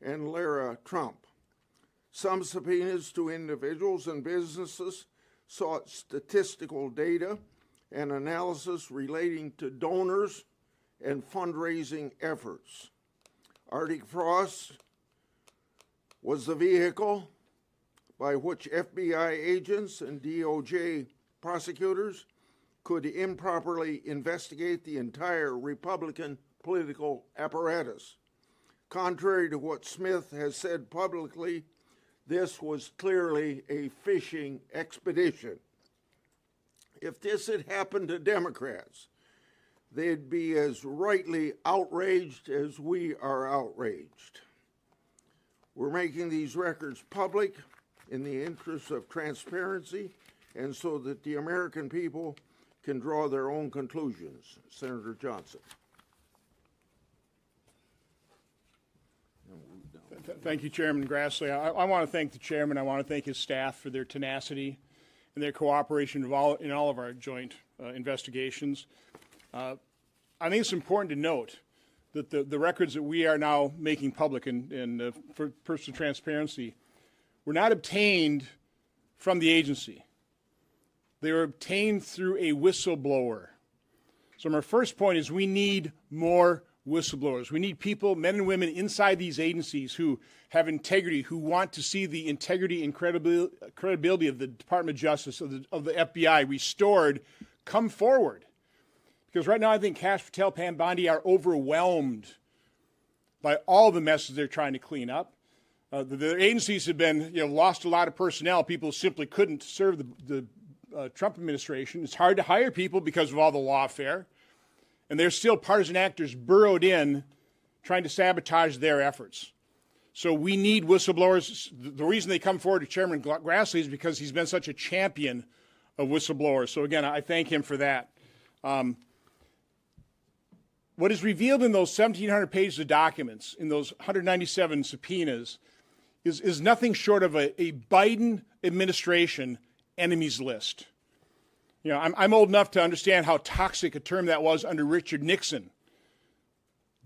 and Lara Trump. Some subpoenas to individuals and businesses sought statistical data and analysis relating to donors and fundraising efforts. Arctic Frost was the vehicle by which FBI agents and DOJ prosecutors could improperly investigate the entire Republican political apparatus. Contrary to what Smith has said publicly, this was clearly a fishing expedition. If this had happened to Democrats, they'd be as rightly outraged as we are outraged. We're making these records public in the interest of transparency and so that the American people can draw their own conclusions. Senator Johnson. Thank you, Chairman Grassley. I want to thank the chairman. I want to thank his staff for their tenacity and their cooperation in all of our joint investigations. I think it's important to note that the records that we are now making public and for personal transparency were not obtained from the agency. They were obtained through a whistleblower. So my first point is we need more whistleblowers. We need people, men and women inside these agencies who have integrity, who want to see the integrity and credibility of the Department of Justice, of the FBI restored, come forward. Because right now I think Kash Patel, Pam Bondi are overwhelmed by all the messes they're trying to clean up. The agencies have been, lost a lot of personnel. People simply couldn't serve the Trump administration. It's hard to hire people because of all the lawfare. And there's still partisan actors burrowed in trying to sabotage their efforts. So we need whistleblowers. The reason they come forward to Chairman Grassley is because he's been such a champion of whistleblowers. So again, I thank him for that. What is revealed in those 1,700 pages of documents, in those 197 subpoenas, is nothing short of a Biden administration enemies list. I'm old enough to understand how toxic a term that was under Richard Nixon.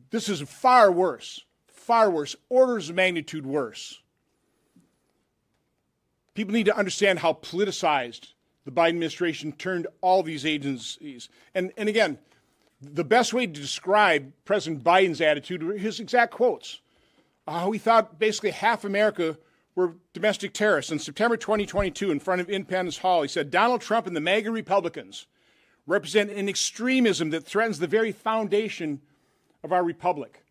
This is far worse, orders of magnitude worse. People need to understand how politicized the Biden administration turned all these agencies. And again, the best way to describe President Biden's attitude were his exact quotes. He thought basically half America were domestic terrorists. In September 2022, in front of Independence Hall, he said, Donald Trump and the MAGA Republicans represent an extremism that threatens the very foundation of our republic.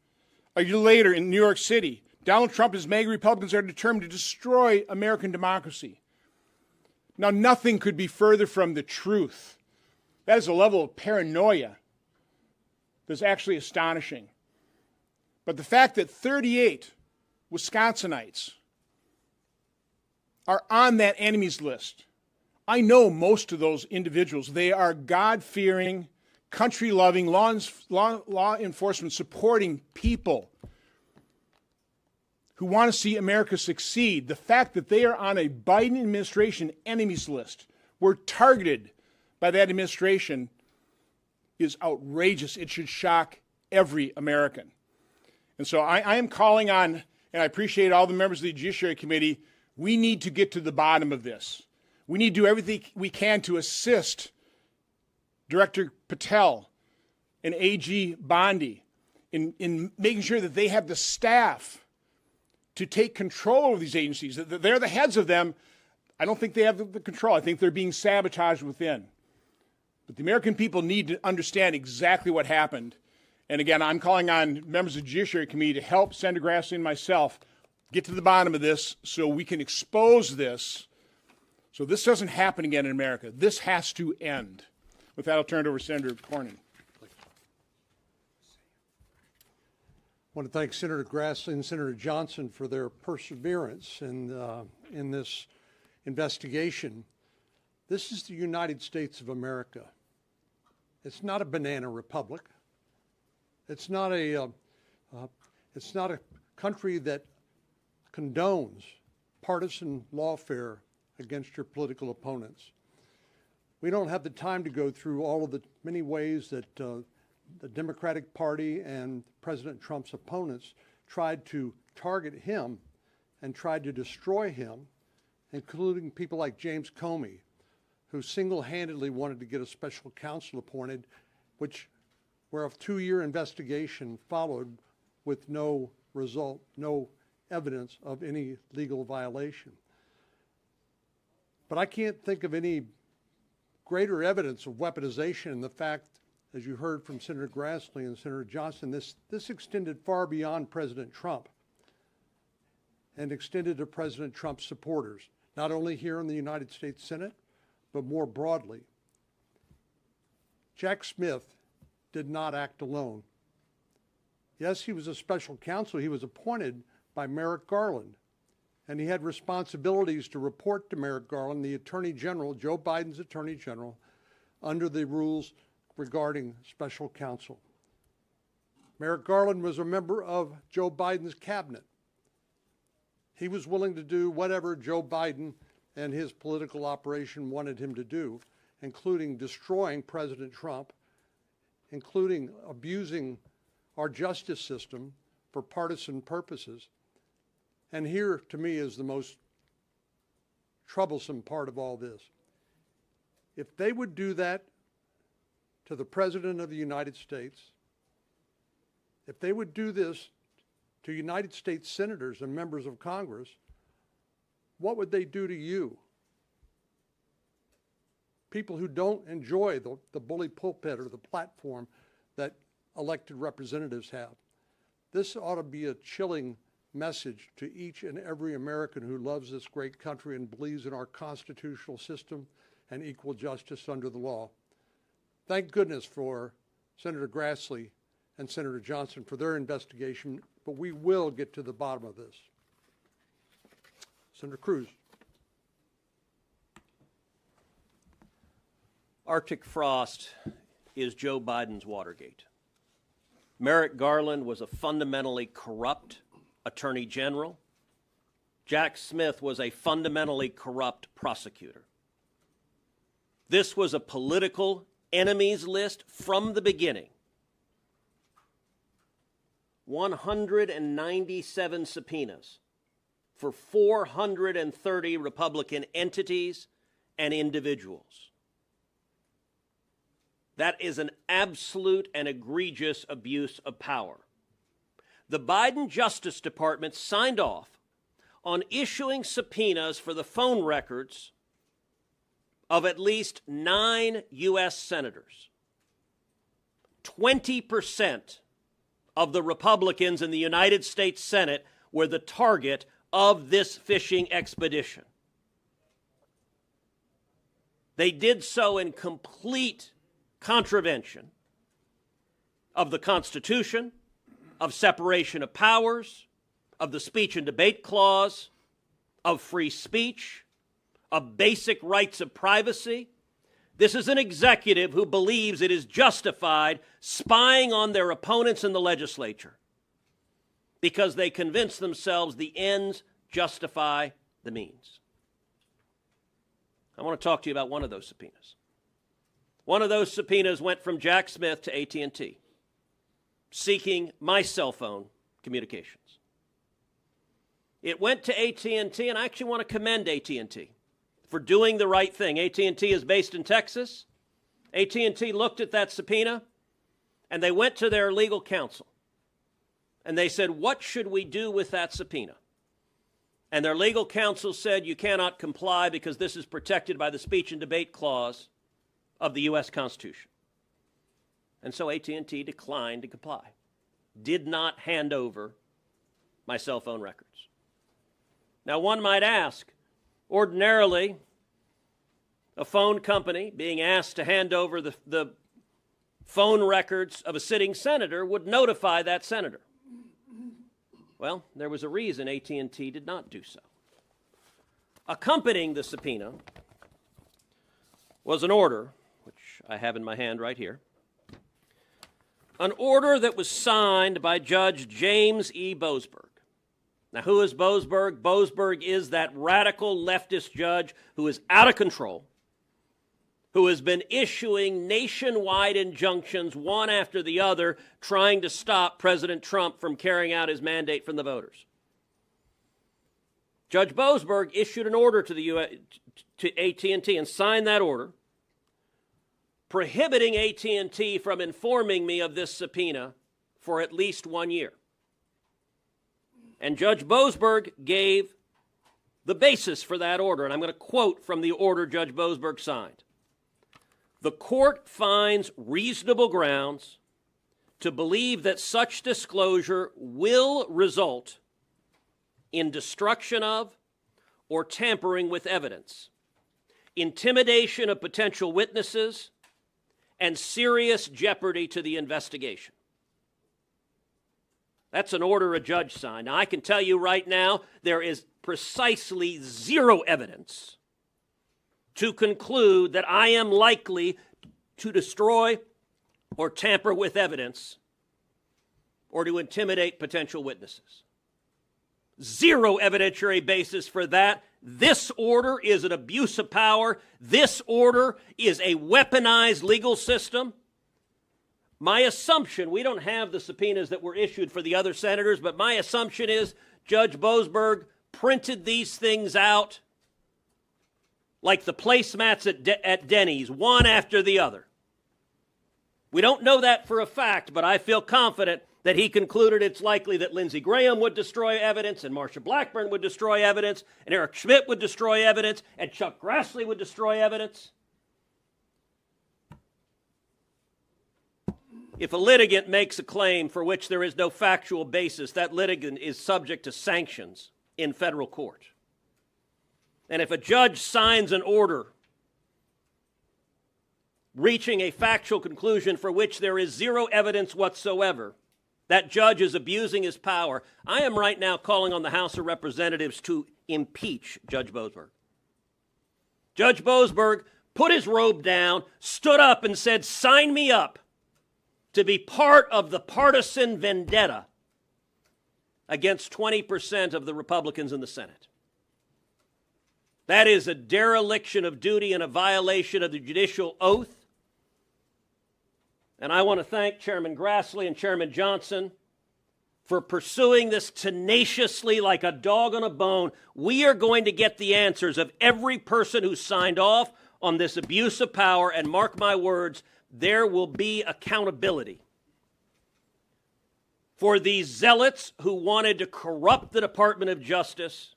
A year later, in New York City, Donald Trump and his MAGA Republicans are determined to destroy American democracy. Now, nothing could be further from the truth. That is a level of paranoia that's actually astonishing. But the fact that 38 Wisconsinites are on that enemies list. I know most of those individuals. They are God-fearing, country-loving, law enforcement supporting people who want to see America succeed. The fact that they are on a Biden administration enemies list, were targeted by that administration, is outrageous. It should shock every American. And so I am calling on, and I appreciate all the members of the Judiciary Committee, we need to get to the bottom of this. We need to do everything we can to assist Director Patel and AG Bondi in making sure that they have the staff to take control of these agencies. They're the heads of them. I don't think they have the control. I think they're being sabotaged within. But the American people need to understand exactly what happened. And again, I'm calling on members of the Judiciary Committee to help Senator Grassley and myself get to the bottom of this so we can expose this, so this doesn't happen again in America. This has to end. With that, I'll turn it over to Senator Cornyn. I want to thank Senator Grassley and Senator Johnson for their perseverance in this investigation. This is the United States of America. It's not a banana republic. It's not a country that condones partisan lawfare against your political opponents. We don't have the time to go through all of the many ways that the Democratic Party and President Trump's opponents tried to target him and tried to destroy him, including people like James Comey, who single-handedly wanted to get a special counsel appointed, where a 2-year investigation followed with no result, no evidence of any legal violation. But I can't think of any greater evidence of weaponization in the fact, as you heard from Senator Grassley and Senator Johnson, this extended far beyond President Trump and extended to President Trump's supporters, not only here in the United States Senate, but more broadly. Jack Smith did not act alone. Yes, he was a special counsel. He was appointed by Merrick Garland, and he had responsibilities to report to Merrick Garland, the Attorney General, Joe Biden's Attorney General, under the rules regarding special counsel. Merrick Garland was a member of Joe Biden's cabinet. He was willing to do whatever Joe Biden and his political operation wanted him to do, including destroying President Trump, including abusing our justice system for partisan purposes. And here, to me, is the most troublesome part of all this. If they would do that to the President of the United States, if they would do this to United States senators and members of Congress, what would they do to you? People who don't enjoy the bully pulpit or the platform that elected representatives have. This ought to be a chilling message to each and every American who loves this great country and believes in our constitutional system and equal justice under the law. Thank goodness for Senator Grassley and Senator Johnson for their investigation, but we will get to the bottom of this. Senator Cruz. Arctic frost is Joe Biden's Watergate. Merrick Garland was a fundamentally corrupt attorney general. Jack Smith was a fundamentally corrupt prosecutor. This was a political enemies list from the beginning. 197 subpoenas for 430 Republican entities and individuals. That is an absolute and egregious abuse of power. The Biden Justice Department signed off on issuing subpoenas for the phone records of at least 9 U.S. senators. 20% of the Republicans in the United States Senate were the target of this fishing expedition. They did so in complete contravention of the Constitution, of separation of powers, of the speech and debate clause, of free speech, of basic rights of privacy. This is an executive who believes it is justified spying on their opponents in the legislature because they convince themselves the ends justify the means. I want to talk to you about one of those subpoenas. One of those subpoenas went from Jack Smith to AT&T, seeking my cell phone communications. It went to AT&T, and I actually want to commend AT&T for doing the right thing. AT&T is based in Texas. AT&T looked at that subpoena, and they went to their legal counsel, and they said, what should we do with that subpoena? And their legal counsel said, you cannot comply because this is protected by the speech and debate clause of the U.S. Constitution. And so AT&T declined to comply, did not hand over my cell phone records. Now, one might ask, ordinarily, a phone company being asked to hand over the phone records of a sitting senator would notify that senator. Well, there was a reason AT&T did not do so. Accompanying the subpoena was an order, which I have in my hand right here, an order that was signed by Judge James E. Boasberg. Now, who is Boasberg? Boasberg is that radical leftist judge who is out of control, who has been issuing nationwide injunctions one after the other, trying to stop President Trump from carrying out his mandate from the voters. Judge Boasberg issued an order to AT&T and signed that order, prohibiting AT&T from informing me of this subpoena for at least 1 year. And Judge Boasberg gave the basis for that order, and I'm going to quote from the order Judge Boasberg signed. The court finds reasonable grounds to believe that such disclosure will result in destruction of or tampering with evidence, intimidation of potential witnesses, and serious jeopardy to the investigation. That's an order a judge signed. Now, I can tell you right now, there is precisely zero evidence to conclude that I am likely to destroy or tamper with evidence or to intimidate potential witnesses. Zero evidentiary basis for that. This order is an abuse of power. This order is a weaponized legal system. My assumption, we don't have the subpoenas that were issued for the other senators, but my assumption is Judge Boasberg printed these things out like the placemats at Denny's, one after the other. We don't know that for a fact, but I feel confident that he concluded it's likely that Lindsey Graham would destroy evidence, and Marsha Blackburn would destroy evidence, and Eric Schmidt would destroy evidence, and Chuck Grassley would destroy evidence. If a litigant makes a claim for which there is no factual basis, that litigant is subject to sanctions in federal court. And if a judge signs an order reaching a factual conclusion for which there is zero evidence whatsoever, that judge is abusing his power. I am right now calling on the House of Representatives to impeach Judge Boasberg. Judge Boasberg put his robe down, stood up and said, "Sign me up to be part of the partisan vendetta against 20% of the Republicans in the Senate." That is a dereliction of duty and a violation of the judicial oath. And I want to thank Chairman Grassley and Chairman Johnson for pursuing this tenaciously like a dog on a bone. We are going to get the answers of every person who signed off on this abuse of power, and mark my words, there will be accountability for these zealots who wanted to corrupt the Department of Justice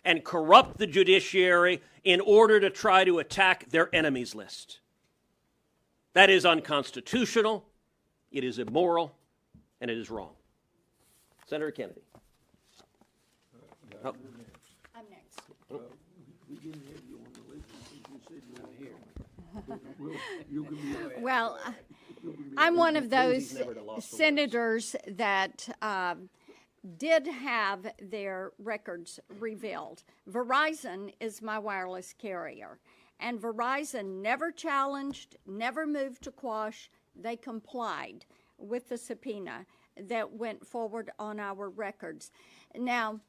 and corrupt the judiciary in order to try to attack their enemies list. That is unconstitutional, it is immoral, and it is wrong. Senator Kennedy. I'm next. We didn't have you on the list because you said you were here. You can be Well, I'm one of those senators that did have their records revealed. Verizon is my wireless carrier, and Verizon never challenged, never moved to quash. They complied with the subpoena that went forward on our records. Now,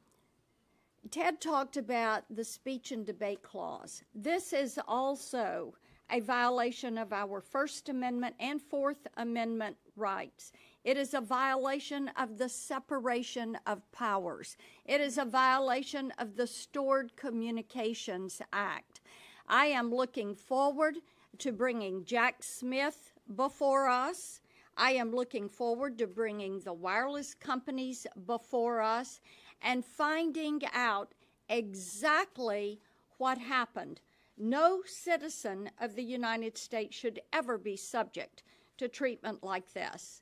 Ted talked about the speech and debate clause. This is also a violation of our First Amendment and Fourth Amendment rights. It is a violation of the separation of powers. It is a violation of the Stored Communications Act. I am looking forward to bringing Jack Smith before us. I am looking forward to bringing the wireless companies before us and finding out exactly what happened. No citizen of the United States should ever be subject to treatment like this.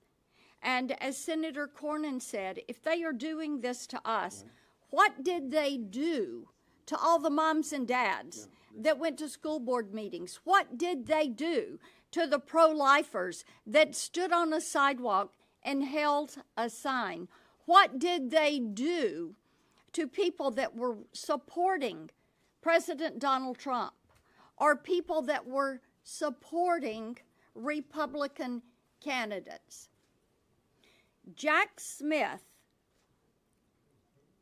And as Senator Cornyn said, if they are doing this to us, what did they do to all the moms and dads that went to school board meetings? What did they do to the pro-lifers that stood on a sidewalk and held a sign? What did they do to people that were supporting President Donald Trump or people that were supporting Republican candidates? Jack Smith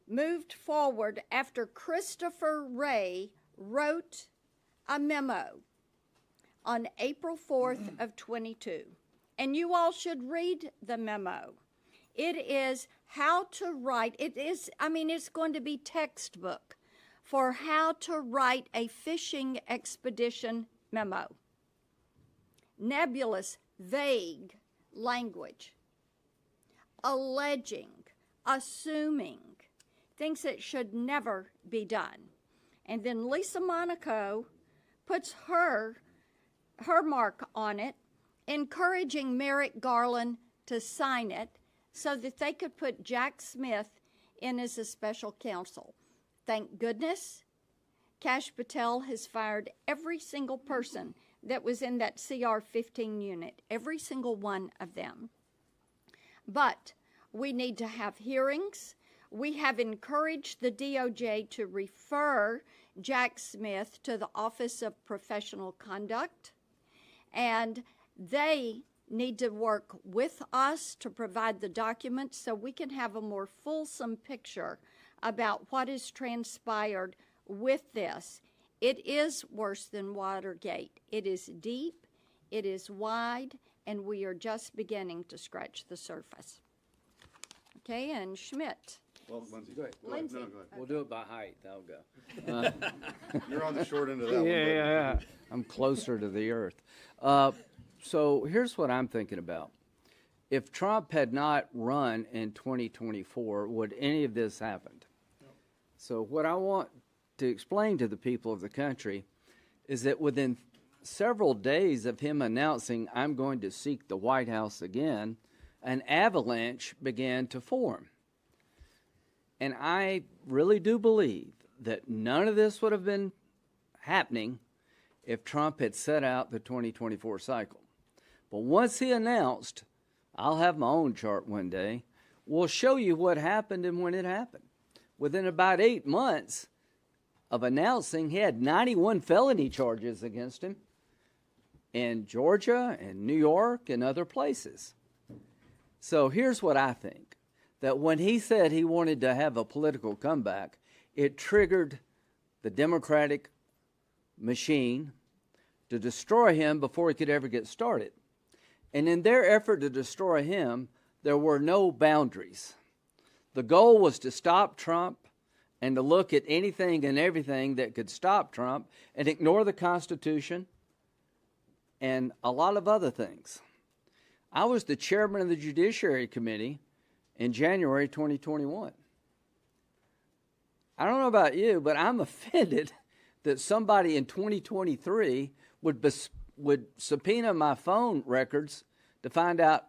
moved forward after Christopher Wray wrote a memo on April 4th of 22. And you all should read the memo. It is how to write. It's going to be textbook for how to write a fishing expedition memo. Nebulous, vague language, alleging, assuming, things that should never be done. And then Lisa Monaco puts her mark on it, encouraging Merrick Garland to sign it so that they could put Jack Smith in as a special counsel. Thank goodness Kash Patel has fired every single person that was in that CR-15 unit, every single one of them. But we need to have hearings. We have encouraged the DOJ to refer Jack Smith to the Office of Professional Conduct, and they need to work with us to provide the documents so we can have a more fulsome picture about what has transpired with this. It is worse than Watergate. It is deep, it is wide, and we are just beginning to scratch the surface. Okay, and Schmidt. Well, Lindsay, go ahead. Lindsay. No, go ahead. We'll do it by height. That'll go. You're on the short end of that one. Yeah. I'm closer to the earth. So here's what I'm thinking about. If Trump had not run in 2024, would any of this happened? No. So what I want to explain to the people of the country is that within several days of him announcing, I'm going to seek the White House again, an avalanche began to form. And I really do believe that none of this would have been happening if Trump had set out the 2024 cycle. But once he announced, I'll have my own chart one day, we'll show you what happened and when it happened. Within about 8 months of announcing, he had 91 felony charges against him in Georgia and New York and other places. So here's what I think. That when he said he wanted to have a political comeback, it triggered the Democratic machine to destroy him before he could ever get started. And in their effort to destroy him, there were no boundaries. The goal was to stop Trump and to look at anything and everything that could stop Trump and ignore the Constitution and a lot of other things. I was the chairman of the Judiciary Committee in January 2021. I don't know about you, but I'm offended that somebody in 2023 would subpoena my phone records to find out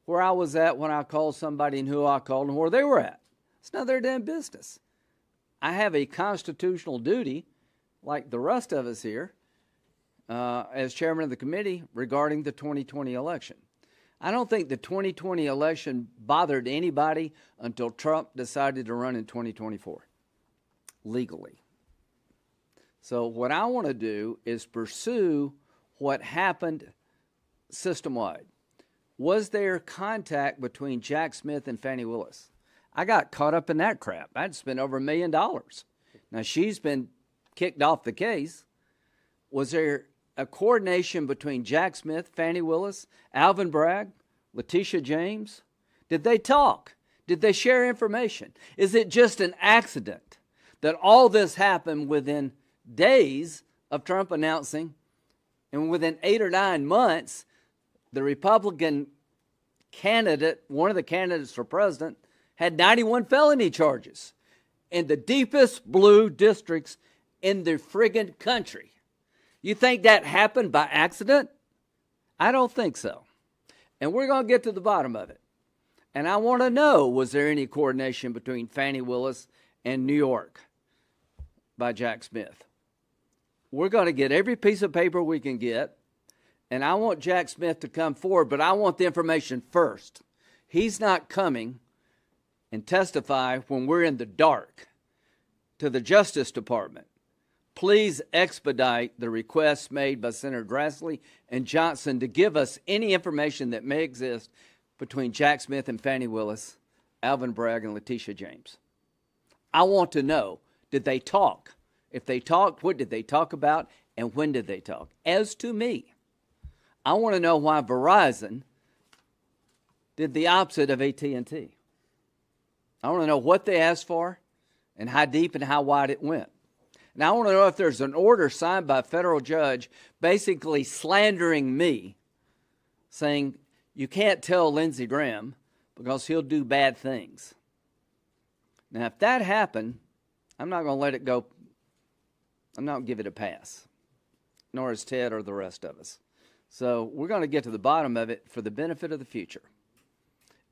where I was at when I called somebody and who I called and where they were at. It's not their damn business. I have a constitutional duty, like the rest of us here, as chairman of the committee regarding the 2020 election. I don't think the 2020 election bothered anybody until Trump decided to run in 2024, legally. So what I want to do is pursue what happened system-wide. Was there contact between Jack Smith and Fani Willis? I got caught up in that crap. I'd spent over $1 million. Now, she's been kicked off the case. Was there a coordination between Jack Smith, Fani Willis, Alvin Bragg, Letitia James? Did they talk? Did they share information? Is it just an accident that all this happened within days of Trump announcing, and within 8 or 9 months, the Republican candidate, one of the candidates for president, had 91 felony charges in the deepest blue districts in the friggin' country? You think that happened by accident? I don't think so. And we're going to get to the bottom of it. And I want to know, was there any coordination between Fani Willis and New York by Jack Smith? We're going to get every piece of paper we can get, and I want Jack Smith to come forward, but I want the information first. He's not coming and testify when we're in the dark to the Justice Department. Please expedite the requests made by Senator Grassley and Johnson to give us any information that may exist between Jack Smith and Fani Willis, Alvin Bragg, and Letitia James. I want to know, did they talk? If they talked, what did they talk about, and when did they talk? As to me, I want to know why Verizon did the opposite of AT&T. I want to know what they asked for and how deep and how wide it went. Now, I want to know if there's an order signed by a federal judge basically slandering me, saying you can't tell Lindsey Graham because he'll do bad things. Now, if that happened, I'm not going to let it go. I'm not going to give it a pass, nor is Ted or the rest of us. So we're going to get to the bottom of it for the benefit of the future.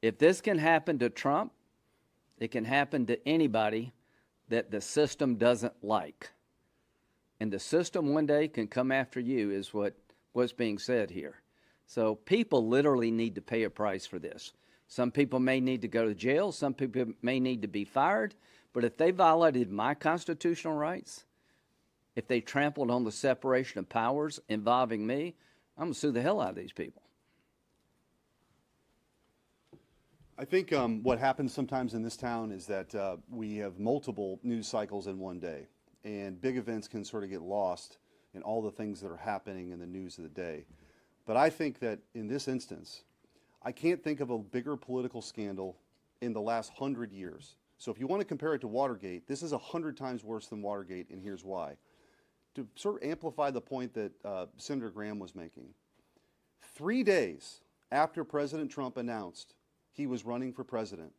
If this can happen to Trump, it can happen to anybody that the system doesn't like. And the system one day can come after you is what's being said here. So people literally need to pay a price for this. Some people may need to go to jail. Some people may need to be fired. But if they violated my constitutional rights, if they trampled on the separation of powers involving me, I'm going to sue the hell out of these people. I think what happens sometimes in this town is that we have multiple news cycles in one day, and big events can sort of get lost in all the things that are happening in the news of the day. But I think that in this instance, I can't think of a bigger political scandal in the last 100 years. So if you want to compare it to Watergate, this is 100 times worse than Watergate, and here's why. To sort of amplify the point that Senator Graham was making, 3 days after President Trump announced he was running for president,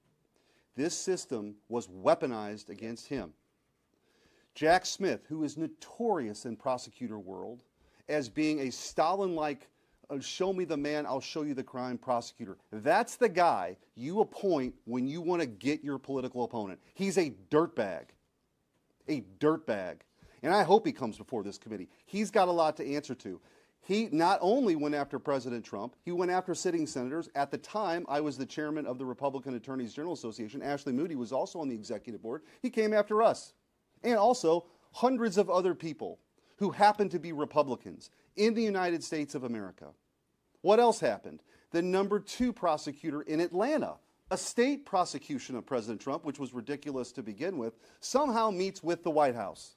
this system was weaponized against him. Jack Smith, who is notorious in prosecutor world as being a Stalin-like, show me the man, I'll show you the crime prosecutor. That's the guy you appoint when you want to get your political opponent. He's a dirtbag. A dirtbag. And I hope he comes before this committee. He's got a lot to answer to. He not only went after President Trump, he went after sitting senators. At the time, I was the chairman of the Republican Attorneys General Association. Ashley Moody was also on the executive board. He came after us. And also hundreds of other people who happened to be Republicans in the United States of America. What else happened? The #2 prosecutor in Atlanta, a state prosecution of President Trump, which was ridiculous to begin with, somehow meets with the White House.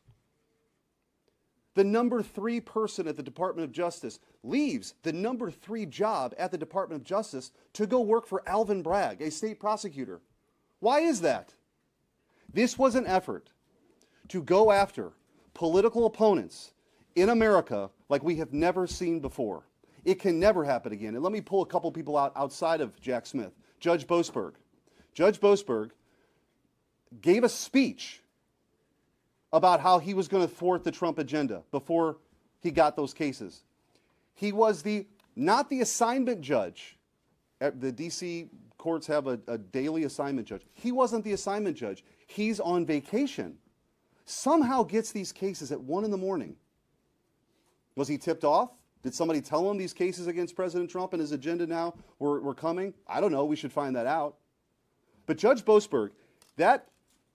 The #3 person at the Department of Justice leaves the #3 job at the Department of Justice to go work for Alvin Bragg, a state prosecutor. Why is that? This was an effort to go after political opponents in America like we have never seen before. It can never happen again. And let me pull a couple people out outside of Jack Smith. Judge Boasberg. Judge Boasberg gave a speech about how he was going to thwart the Trump agenda before he got those cases. He was not the assignment judge. The D.C. courts have a daily assignment judge. He wasn't the assignment judge. He's on vacation. Somehow gets these cases at 1 in the morning. Was he tipped off? Did somebody tell him these cases against President Trump and his agenda now were coming? I don't know. We should find that out. But Judge Boasberg,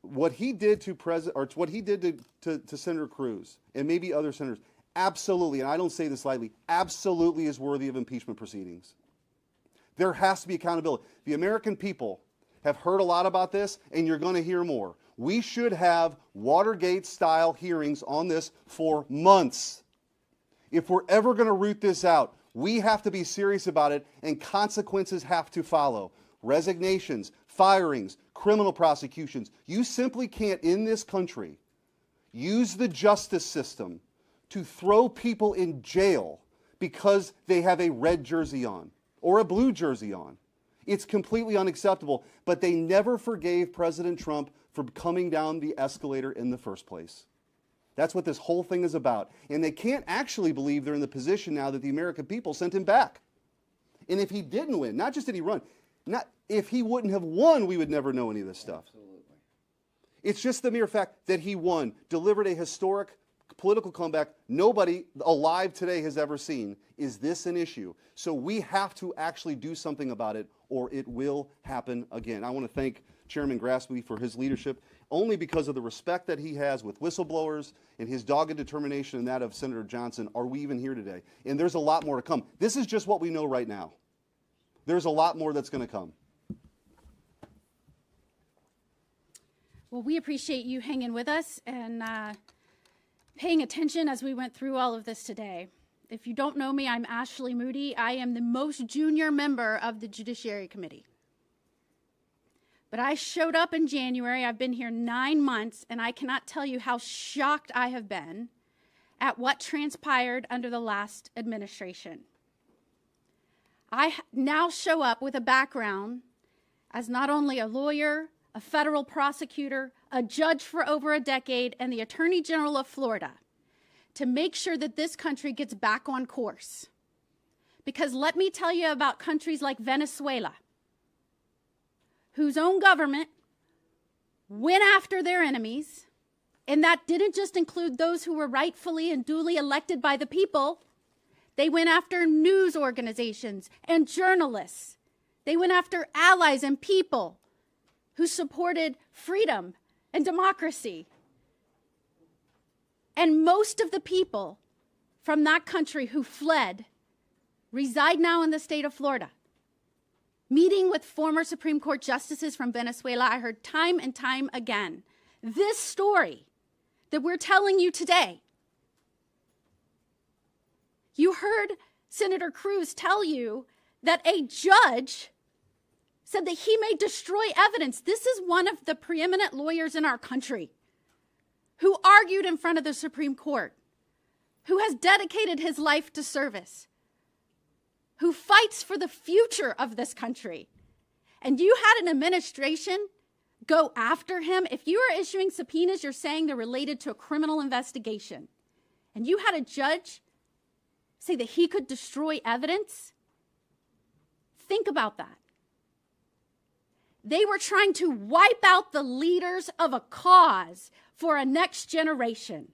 what he did to Senator Cruz and maybe other senators, absolutely, and I don't say this lightly, absolutely is worthy of impeachment proceedings. There has to be accountability. The American people have heard a lot about this, and you're going to hear more. We should have Watergate-style hearings on this for months. If we're ever going to root this out, we have to be serious about it, and consequences have to follow. Resignations, firings, criminal prosecutions. You simply can't, in this country, use the justice system to throw people in jail because they have a red jersey on or a blue jersey on. It's completely unacceptable, but they never forgave President Trump for coming down the escalator in the first place. That's what this whole thing is about. And they can't actually believe they're in the position now that the American people sent him back. And if he didn't win, not just did he run, if he wouldn't have won, we would never know any of this stuff. Absolutely. It's just the mere fact that he won, delivered a historic political comeback nobody alive today has ever seen. Is this an issue? So we have to actually do something about it, or it will happen again. I want to thank Chairman Grassley for his leadership, only because of the respect that he has with whistleblowers and his dogged determination and that of Senator Johnson are we even here today. And there's a lot more to come. This is just what we know right now. There's a lot more that's going to come. Well, we appreciate you hanging with us and paying attention as we went through all of this today. If you don't know me, I'm Ashley Moody. I am the most junior member of the Judiciary Committee. But I showed up in January. I've been here 9 months, and I cannot tell you how shocked I have been at what transpired under the last administration. I now show up with a background as not only a lawyer, a federal prosecutor, a judge for over a decade, and the Attorney General of Florida, to make sure that this country gets back on course. Because let me tell you about countries like Venezuela, whose own government went after their enemies, and that didn't just include those who were rightfully and duly elected by the people. They went after news organizations and journalists. They went after allies and people who supported freedom and democracy. And most of the people from that country who fled reside now in the state of Florida. Meeting with former Supreme Court justices from Venezuela, I heard time and time again, this story that we're telling you today. You heard Senator Cruz tell you that a judge said that he may destroy evidence. This is one of the preeminent lawyers in our country who argued in front of the Supreme Court, who has dedicated his life to service, who fights for the future of this country. And you had an administration go after him. If you are issuing subpoenas, you're saying they're related to a criminal investigation. And you had a judge say that he could destroy evidence. Think about that. They were trying to wipe out the leaders of a cause for a next generation.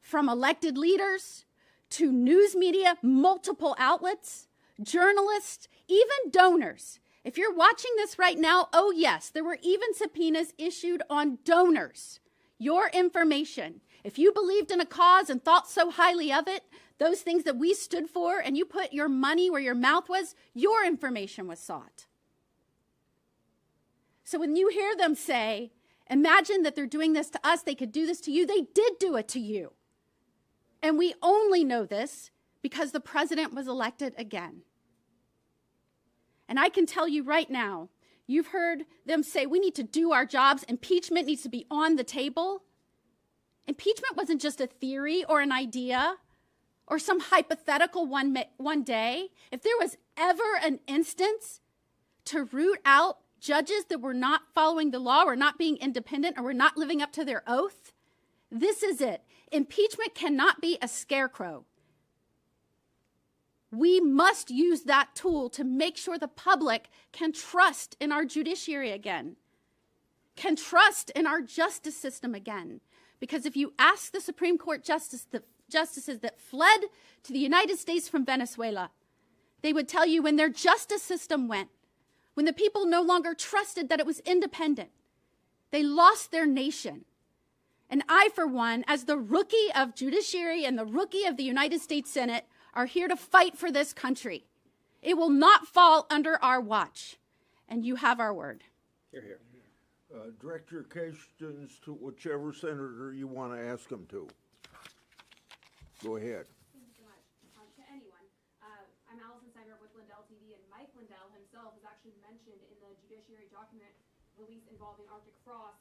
From elected leaders to news media, multiple outlets, journalists, even donors. If you're watching this right now, oh yes, there were even subpoenas issued on donors. Your information. If you believed in a cause and thought so highly of it, those things that we stood for, and you put your money where your mouth was, your information was sought. So when you hear them say, imagine that they're doing this to us, they could do this to you, they did do it to you. And we only know this because the president was elected again. And I can tell you right now, you've heard them say we need to do our jobs. Impeachment needs to be on the table. Impeachment wasn't just a theory or an idea or some hypothetical one day. If there was ever an instance to root out judges that were not following the law or not being independent or were not living up to their oath, this is it. Impeachment cannot be a scarecrow. We must use that tool to make sure the public can trust in our judiciary again, can trust in our justice system again. Because if you ask the Supreme Court justices that fled to the United States from Venezuela, they would tell you when their justice system went, when the people no longer trusted that it was independent, they lost their nation. And I, for one, as the rookie of judiciary and the rookie of the United States Senate, are here to fight for this country. It will not fall under our watch. And you have our word. Hear, hear. Direct your questions to whichever senator you want to ask them to. Go ahead. Thank you so much. To anyone, I'm Allison Steinberg with Lindell TV, and Mike Lindell himself is actually mentioned in the judiciary document release involving Arctic frost.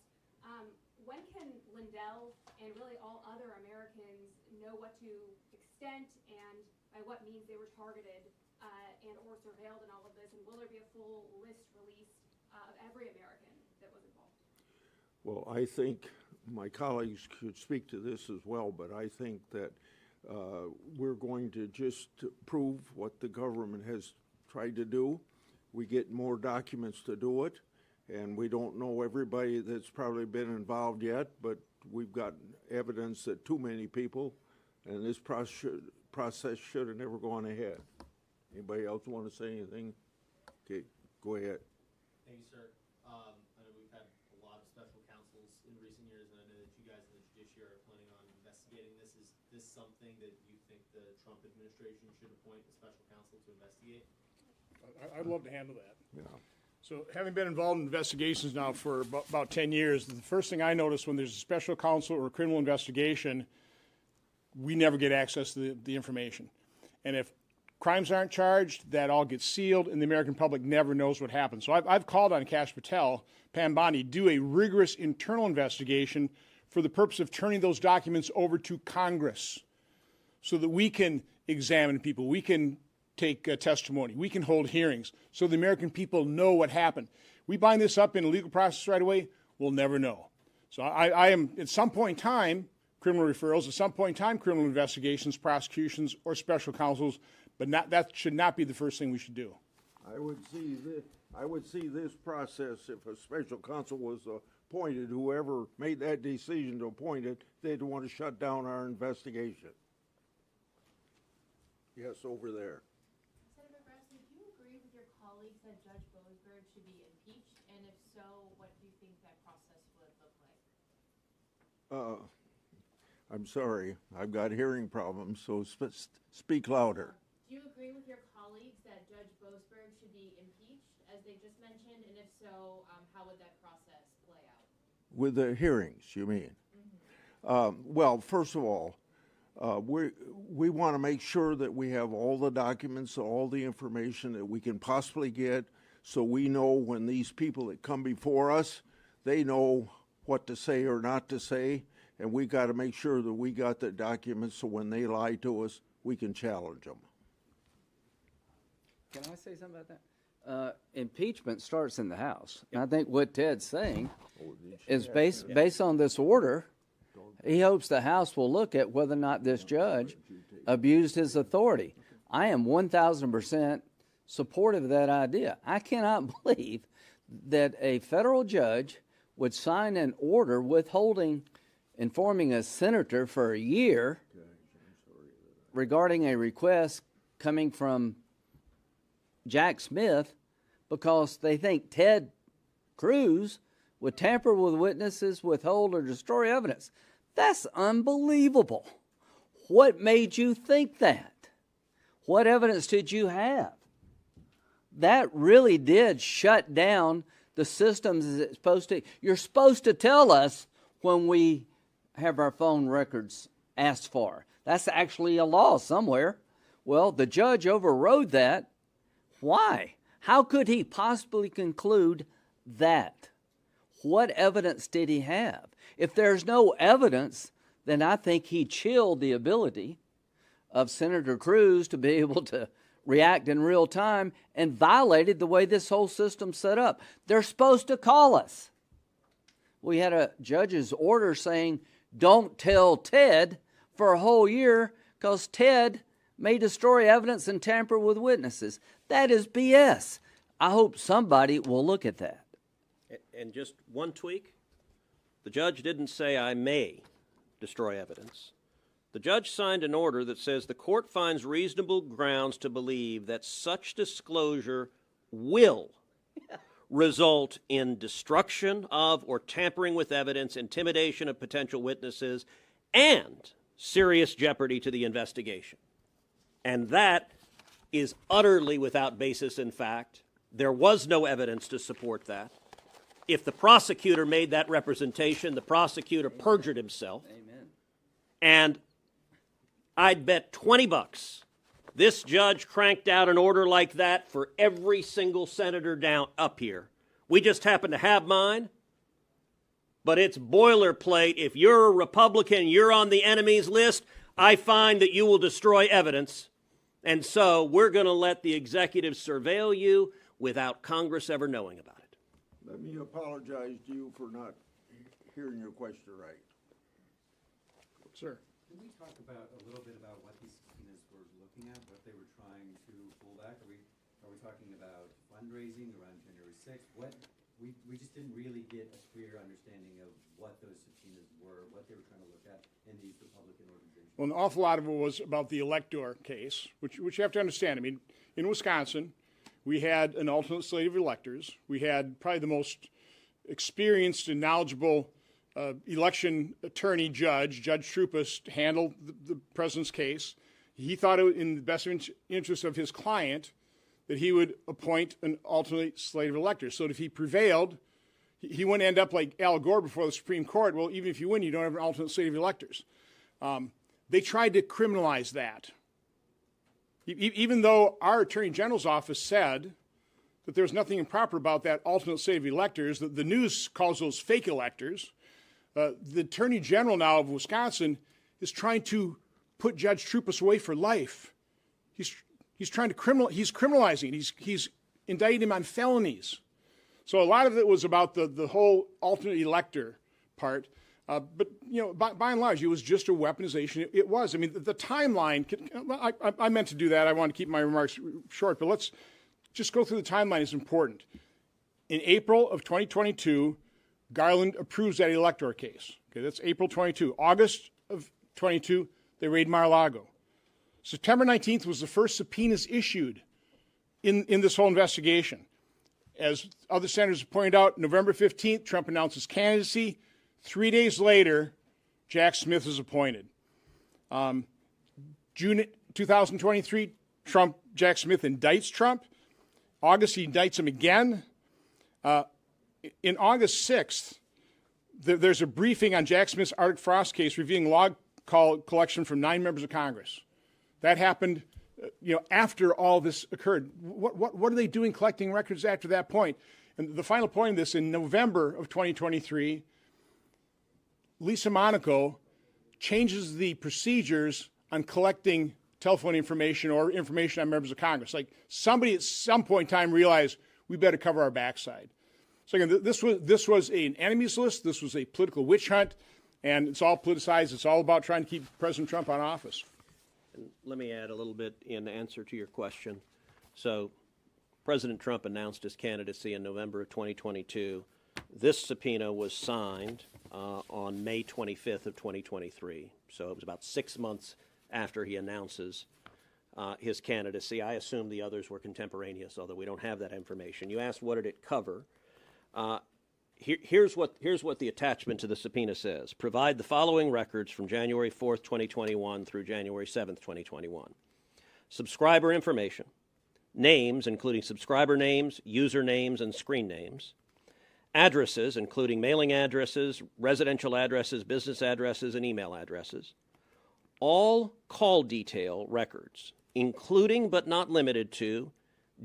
When can Lindell and really all other Americans know what to extent and by what means they were targeted and or surveilled in all of this? And will there be a full list released of every American that was involved? Well, I think my colleagues could speak to this as well, but I think that we're going to just prove what the government has tried to do. We get more documents to do it, and we don't know everybody that's probably been involved yet, but we've got evidence that too many people, and this process should have never gone ahead. Anybody else want to say anything? Okay, go ahead. Thank you, sir. I know we've had a lot of special counsels in recent years, and I know that you guys in the judiciary are planning on investigating this. Is this something that you think the Trump administration should appoint a special counsel to investigate? I'd love to handle that. Yeah. So having been involved in investigations now for about 10 years, the first thing I notice when there's a special counsel or a criminal investigation, we never get access to the information. And if crimes aren't charged, that all gets sealed, and the American public never knows what happened. So I've called on Kash Patel, Pam Bondi, do a rigorous internal investigation for the purpose of turning those documents over to Congress so that we can examine people, we can take testimony, we can hold hearings, so the American people know what happened. We bind this up in a legal process right away, we'll never know. So I am, at some point in time, criminal referrals, at some point in time, criminal investigations, prosecutions, or special counsels, but that should not be the first thing we should do. I would see this process, if a special counsel was appointed, whoever made that decision to appoint it, they'd want to shut down our investigation. Yes, over there. Senator Grassley, do you agree with your colleagues that Judge Boasberg should be impeached? And if so, what do you think that process would look like? I'm sorry, I've got hearing problems, so speak louder. Do you agree with your colleagues that Judge Boasberg should be impeached, as they just mentioned? And if so, how would that process play out? With the hearings, you mean? Mm-hmm. Well, first of all, we want to make sure that we have all the documents, all the information that we can possibly get, so we know when these people that come before us, they know what to say or not to say, and we got to make sure that we got the documents so when they lie to us, we can challenge them. Can I say something about that? Impeachment starts in the House. And I think what Ted's saying is based on this order, he hopes the House will look at whether or not this judge abused his authority. I am 1,000% supportive of that idea. I cannot believe that a federal judge would sign an order informing a senator for a year regarding a request coming from Jack Smith because they think Ted Cruz would tamper with witnesses, withhold, or destroy evidence. That's unbelievable. What made you think that? What evidence did you have? That really did shut down the systems as it's supposed to. You're supposed to tell us when we have our phone records asked for. That's actually a law somewhere. Well, the judge overrode that. Why? How could he possibly conclude that? What evidence did he have? If there's no evidence, then I think he chilled the ability of Senator Cruz to be able to react in real time and violated the way this whole system's set up. They're supposed to call us. We had a judge's order saying, don't tell Ted for a whole year because Ted may destroy evidence and tamper with witnesses. That is BS. I hope somebody will look at that. And just one tweak. The judge didn't say I may destroy evidence. The judge signed an order that says the court finds reasonable grounds to believe that such disclosure will result in destruction of or tampering with evidence, intimidation of potential witnesses, and serious jeopardy to the investigation. And that is utterly without basis in fact. There was no evidence to support that. If the prosecutor made that representation, the prosecutor perjured himself. Amen. And I'd bet $20 this judge cranked out an order like that for every single senator down up here. We just happen to have mine, but it's boilerplate. If you're a Republican, you're on the enemies list, I find that you will destroy evidence. And so we're going to let the executive surveil you without Congress ever knowing about it. Let me apologize to you for not hearing your question right. Sir. Can we talk about a little bit about what these subpoenas were looking at, what they were trying to pull back? Are we talking about fundraising around January 6th? We just didn't really get a clear understanding of what those subpoenas were, what they were trying to look at in these Republican organizations. Well, an awful lot of it was about the elector case, which you have to understand. I mean, in Wisconsin, we had an alternate slate of electors. We had probably the most experienced and knowledgeable election attorney Judge Troupas, handled the president's case. He thought it was in the best interest of his client that he would appoint an alternate slate of electors. So that if he prevailed, he wouldn't end up like Al Gore before the Supreme Court. Well, even if you win, you don't have an alternate slate of electors. They tried to criminalize that. Even though our Attorney General's office said that there's nothing improper about that alternate slate of electors, that the news calls those fake electors, the Attorney General now of Wisconsin is trying to put Judge Troupas away for life. He's trying to criminalizing it. He's indicting him on felonies. So a lot of it was about the whole alternate elector part. But, you know, by and large, it was just a weaponization. It was. I mean, the timeline, I meant to do that. I want to keep my remarks short, but let's just go through the timeline. It's important. In April of 2022, Garland approves that elector case. Okay, that's April 22. August of 22, they raid Mar-a-Lago. September 19th was the first subpoenas issued in this whole investigation. As other senators pointed out, November 15th, Trump announces candidacy. 3 days later, Jack Smith is appointed. June 2023, Jack Smith indicts Trump. August, he indicts him again. In August 6th, there's a briefing on Jack Smith's Arctic Frost case revealing log call collection from 9 members of Congress. That happened, after all this occurred. What are they doing collecting records after that point? And the final point of this, in November of 2023, Lisa Monaco changes the procedures on collecting telephone information or information on members of Congress. Like somebody at some point in time realized we better cover our backside. So again, this was an enemies list. This was a political witch hunt, and it's all politicized. It's all about trying to keep President Trump on office. And let me add a little bit in answer to your question. So President Trump announced his candidacy in November of 2022. This subpoena was signed on May 25th of 2023. So it was about 6 months after he announces his candidacy. I assume the others were contemporaneous, although we don't have that information. You asked what did it cover. Here's what the attachment to the subpoena says. Provide the following records from January 4th, 2021 through January 7th, 2021. Subscriber information, names, including subscriber names, user names, and screen names, addresses, including mailing addresses, residential addresses, business addresses, and email addresses, all call detail records, including but not limited to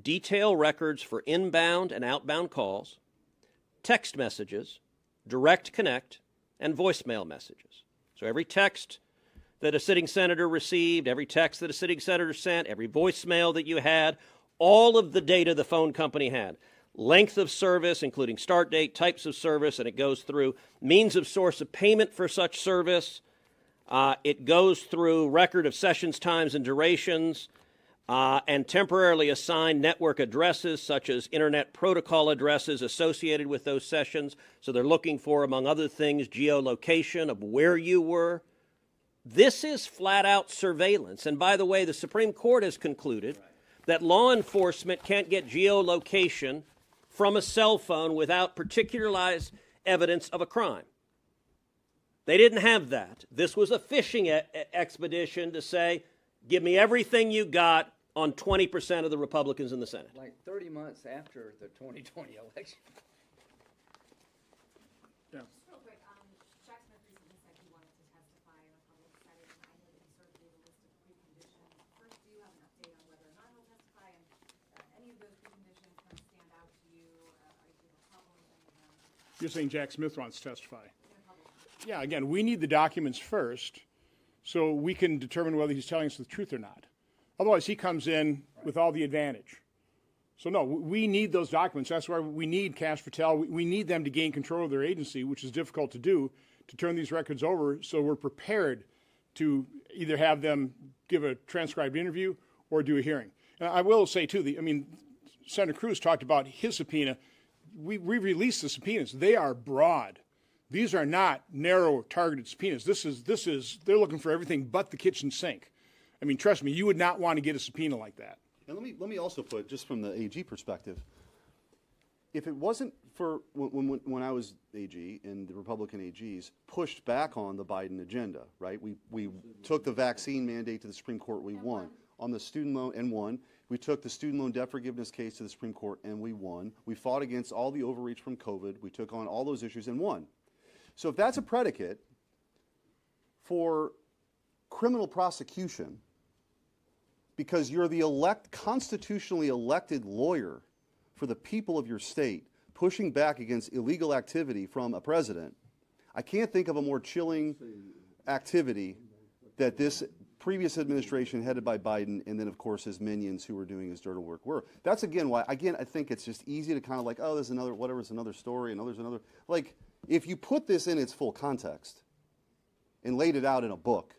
detail records for inbound and outbound calls, text messages, direct connect, and voicemail messages. So every text that a sitting senator received, every text that a sitting senator sent, every voicemail that you had, all of the data the phone company had. Length of service, including start date, types of service, and it goes through means of source of payment for such service. It goes through record of sessions times and durations, and temporarily assigned network addresses such as internet protocol addresses associated with those sessions. So they're looking for, among other things, geolocation of where you were. This is flat-out surveillance. And by the way, the Supreme Court has concluded that law enforcement can't get geolocation from a cell phone without particularized evidence of a crime. They didn't have that. This was a fishing expedition to say, give me everything you got on 20% of the Republicans in the Senate. Like 30 months after the 2020 election. Yeah. Just real quick, Jack Smith recently said he wanted to testify in a public setting, and I know that he sort of gave a list of preconditions. First, do you have an update on whether or not he'll testify, and any of those preconditions kind of stand out to you? Are you have a problem with any of them? You're saying Jack Smith wants to testify? Yeah, again, we need the documents first so we can determine whether he's telling us the truth or not. Otherwise, he comes in with all the advantage. So, no, we need those documents. That's why we need Cash Patel. We need them to gain control of their agency, which is difficult to do, to turn these records over so we're prepared to either have them give a transcribed interview or do a hearing. And I will say, too, Senator Cruz talked about his subpoena. We released the subpoenas. They are broad. These are not narrow, targeted subpoenas. They're looking for everything but the kitchen sink. I mean, trust me, you would not want to get a subpoena like that. And let me also put, just from the AG perspective, if it wasn't for when I was AG and the Republican AGs pushed back on the Biden agenda, right? We took the vaccine mandate to the Supreme Court, we won. On the student loan, and won. We took the student loan debt forgiveness case to the Supreme Court, and we won. We fought against all the overreach from COVID. We took on all those issues and won. So if that's a predicate for criminal prosecution, because you're the constitutionally elected lawyer for the people of your state pushing back against illegal activity from a president. I can't think of a more chilling activity that this previous administration headed by Biden and then, of course, his minions who were doing his dirty work were. That's, again, why, I think it's just easy to kind of like, oh, there's another, whatever, it's another story, and there's another. Like, if you put this in its full context and laid it out in a book,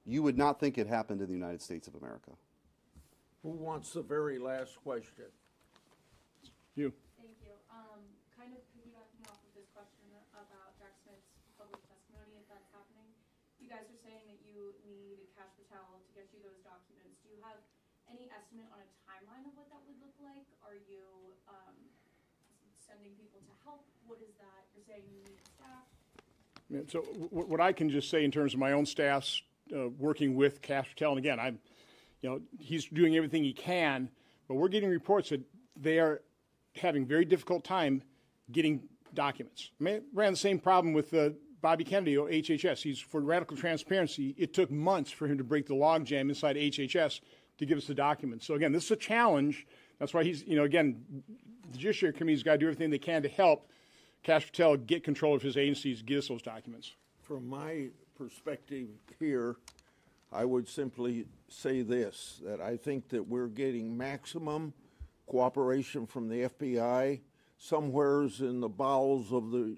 you would not think it happened in the United States of America. Who wants the very last question? You. Thank you. Kind of piggybacking off of this question about Jack Smith's public testimony, if that's happening, you guys are saying that you need Cash Patel to get you those documents. Do you have any estimate on a timeline of what that would look like? Are you sending people to help? What is that? You're saying you need staff? Yeah, so what I can just say in terms of my own staff's working with Cash Patel, and again, he's doing everything he can, but we're getting reports that they are having very difficult time getting documents. I mean, ran the same problem with Bobby Kennedy or HHS. He's for radical transparency. It took months for him to break the logjam inside HHS to give us the documents. So again, this is a challenge. That's why he's, again, the Judiciary Committee's got to do everything they can to help Cash Patel get control of his agencies, get us those documents. From my perspective here, I would simply say this, that I think that we're getting maximum cooperation from the FBI, somewheres in the bowels of the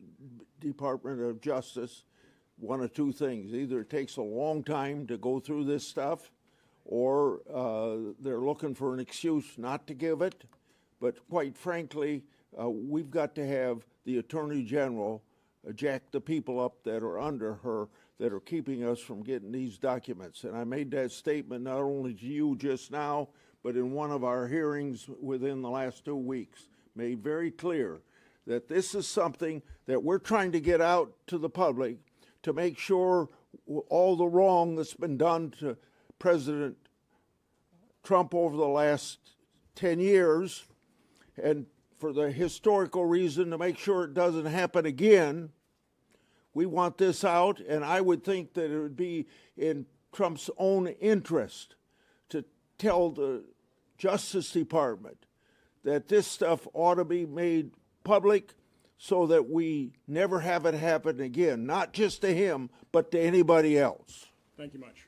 Department of Justice. One of two things: either it takes a long time to go through this stuff, or they're looking for an excuse not to give it. But quite frankly, we've got to have the Attorney General jack the people up that are under her, that are keeping us from getting these documents. And I made that statement not only to you just now, but in one of our hearings within the last 2 weeks, made very clear that this is something that we're trying to get out to the public to make sure all the wrong that's been done to President Trump over the last 10 years, and for the historical reason to make sure it doesn't happen again. We want this out, and I would think that it would be in Trump's own interest to tell the Justice Department that this stuff ought to be made public so that we never have it happen again, not just to him, but to anybody else. Thank you much.